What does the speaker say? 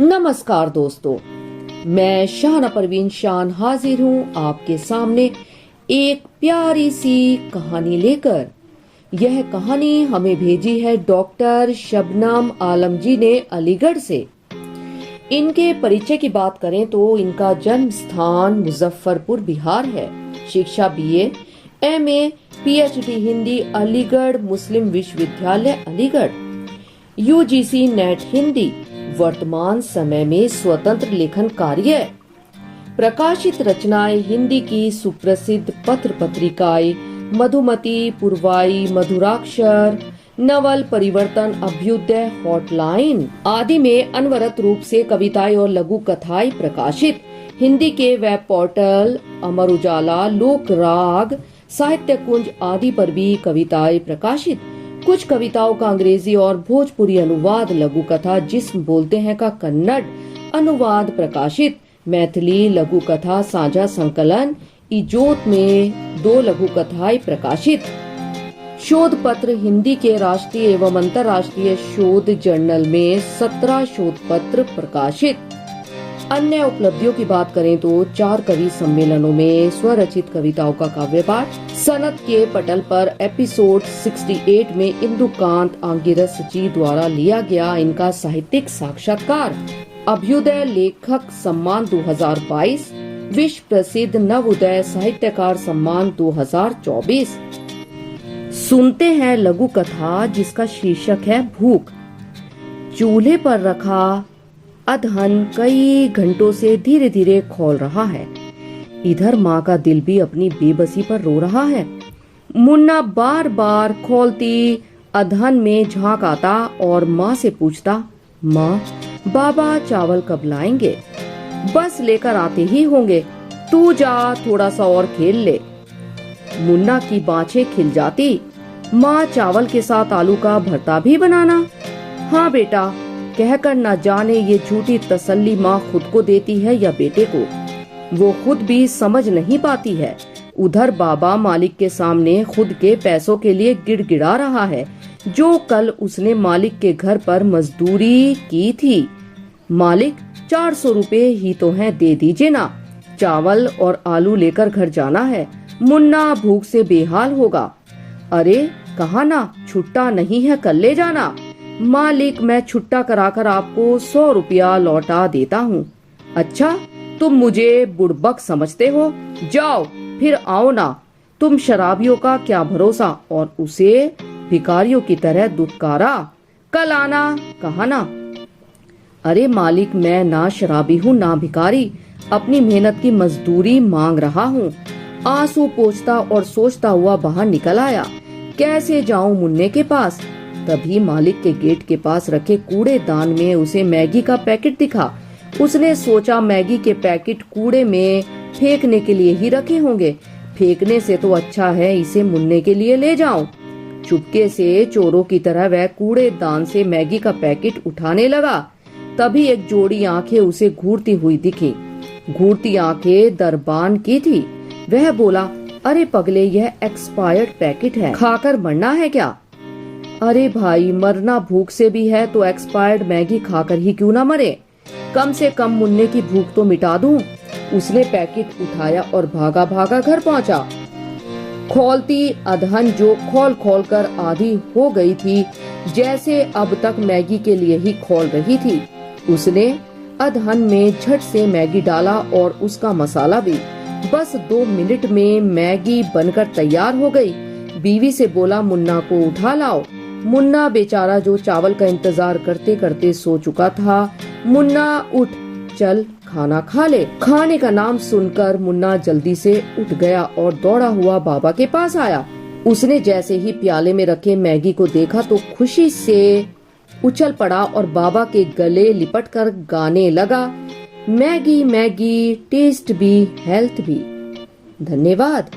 नमस्कार दोस्तों, मैं शाहना परवीन शान हाजिर हूँ आपके सामने एक प्यारी सी कहानी लेकर। यह कहानी हमें भेजी है डॉक्टर शबनम आलम जी ने अलीगढ़ से। इनके परिचय की बात करें तो इनका जन्म स्थान मुजफ्फरपुर बिहार है। शिक्षा BA, MA, PhD Hindi Aligarh Muslim विश्वविद्यालय अलीगढ़, यूजीसी नेट हिंदी। वर्तमान समय में स्वतंत्र लेखन कार्य, प्रकाशित रचनाएं हिंदी की सुप्रसिद्ध पत्र पत्रिकाएं मधुमती, पूर्वाई, मधुराक्षर, नवल, परिवर्तन, अभ्युदय, हॉटलाइन आदि में अनवरत रूप से कविताएं और लघु कथाएं प्रकाशित। हिंदी के वेब पोर्टल अमर उजाला, लोक राग, साहित्य कुंज आदि पर भी कविताएं प्रकाशित। कुछ कविताओं का अंग्रेजी और भोजपुरी अनुवाद, लघु कथा जिस्म बोलते हैं का कन्नड़ अनुवाद प्रकाशित। मैथिली लघु कथा साझा संकलन इजोत में 2 लघु कथाएं प्रकाशित। शोध पत्र हिंदी के राष्ट्रीय एवं अंतर्राष्ट्रीय शोध जर्नल में 17 शोध पत्र प्रकाशित। अन्य उपलब्धियों की बात करें तो 4 कवि सम्मेलनों में स्वरचित कविताओं का काव्य पाठ, सनत के पटल पर एपिसोड 68 में इंदुकांत आंगिरस जी द्वारा लिया गया इनका साहित्यिक साक्षात्कार, अभ्युदय लेखक सम्मान 2022, विश्व प्रसिद्ध नवोदय साहित्यकार सम्मान 2024। सुनते हैं लघु कथा जिसका शीर्षक है भूख। चूल्हे पर रखा अधन कई घंटों से धीरे धीरे खौल रहा है। इधर माँ का दिल भी अपनी बेबसी पर रो रहा है। मुन्ना बार बार खौलती अधन में झांक आता और माँ से पूछता, माँ बाबा चावल कब लाएंगे? बस लेकर आते ही होंगे, तू जा थोड़ा सा और खेल ले। मुन्ना की बाँछें खिल जाती। माँ चावल के साथ आलू का भरता भी बनाना? हाँ बेटा, कहकर न जाने ये झूठी तसल्ली माँ खुद को देती है या बेटे को, वो खुद भी समझ नहीं पाती है। उधर बाबा मालिक के सामने खुद के पैसों के लिए गिड़गिड़ा रहा है, जो कल उसने मालिक के घर पर मजदूरी की थी। मालिक 400 रुपए ही तो हैं, दे दीजिए ना, चावल और आलू लेकर घर जाना है, मुन्ना भूख से बेहाल होगा। अरे कहा ना, छुट्टा नहीं है, कल ले जाना। मालिक मैं छुट्टा कराकर आपको 100 रुपया लौटा देता हूँ। अच्छा, तुम मुझे बुड़बक समझते हो? जाओ फिर आओ ना। तुम शराबियों का क्या भरोसा, और उसे भिखारियों की तरह दुत्कारा। कल आना, कहा ना। अरे मालिक मैं ना शराबी हूँ ना भिखारी, अपनी मेहनत की मजदूरी मांग रहा हूँ। आंसू पोंछता और सोचता हुआ बाहर निकल आया। कैसे जाऊं मुन्ने के पास? तभी मालिक के गेट के पास रखे कूड़ेदान में उसे मैगी का पैकेट दिखा। उसने सोचा मैगी के पैकेट कूड़े में फेंकने के लिए ही रखे होंगे, फेंकने से तो अच्छा है इसे मुन्ने के लिए ले जाऊं। चुपके से चोरों की तरह वह कूड़ेदान से मैगी का पैकेट उठाने लगा। तभी एक जोड़ी आंखें उसे घूरती हुई दिखी। घूरती आंखें दरबान की थी। वह बोला, अरे पगले, यह एक्सपायर्ड पैकेट है, खाकर मरना है क्या? अरे भाई, मरना भूख से भी है तो एक्सपायर्ड मैगी खाकर ही क्यों ना मरे, कम से कम मुन्ने की भूख तो मिटा दूं। उसने पैकेट उठाया और भागा भागा घर पहुंचा। खौलती अधन जो खोल खोल कर आधी हो गई थी, जैसे अब तक मैगी के लिए ही खौल रही थी। उसने अधन में झट से मैगी डाला और उसका मसाला भी। बस 2 मिनट में मैगी बनकर तैयार हो गई। बीवी से बोला, मुन्ना को उठा लाओ। मुन्ना बेचारा जो चावल का इंतजार करते करते सो चुका था। मुन्ना उठ, चल खाना खा ले। खाने का नाम सुनकर मुन्ना जल्दी से उठ गया और दौड़ा हुआ बाबा के पास आया। उसने जैसे ही प्याले में रखे मैगी को देखा तो खुशी से उछल पड़ा और बाबा के गले लिपट कर गाने लगा, मैगी मैगी, टेस्ट भी हेल्थ भी। धन्यवाद।